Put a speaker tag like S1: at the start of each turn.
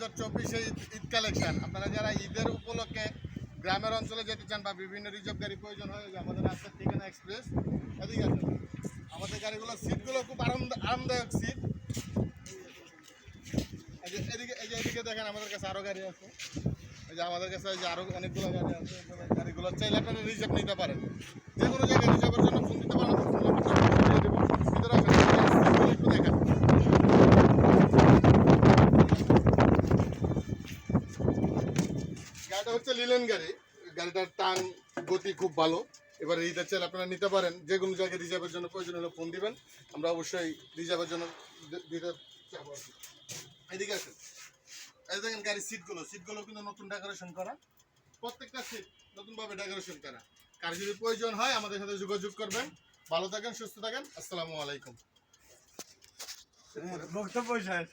S1: 2024 Eid collection. আপনারা যারা ঈদের উপলক্ষে গ্রামের অঞ্চলে যেতে চান বা বিভিন্ন রিজার্ভ গাড়ি প্রয়োজন হয়, যে আমাদের আছে ঠিকানা এক্সপ্রেস, এদিকে আছে আমাদের গাড়িগুলোর সিটগুলো খুব আরামদায়ক সিট। এদিকে দেখেন আমাদের কাছে আরও গাড়ি আছে। এই যে আমাদের কাছে যে আরও অনেকগুলো গাড়ি আছে, গাড়িগুলো চাইলে আপনারা রিজার্ভ নিতে পারেন। যে কোনো জায়গায় রিজার্ভের জন্য ফোন দিতে পারেন। ভিতরে একটু দেখেন। গাড়িটা হচ্ছে লিলেন গাড়ি। গাড়িটার টান গতি খুব ভালো। এবার ঈদের চাইলে আপনারা নিতে পারেন। যে কোনো জায়গায় রিজার্ভের জন্য প্রয়োজন হলে ফোন দিবেন, আমরা অবশ্যই রিজার্ভের জন্য দিতে চাবো। এদিকে আসেন, এই দেখেন গাড়ির সিটগুলো কিন্তু নতুন ডেকোরেশন করা, প্রত্যেকটা সিট নতুনভাবে ডেকোরেশন করা। কার যদি প্রয়োজন হয় আমাদের সাথে যোগাযোগ করবেন। ভালো থাকেন, সুস্থ থাকেন। আসসালামু আলাইকুম।
S2: বক্তব্য শেষ।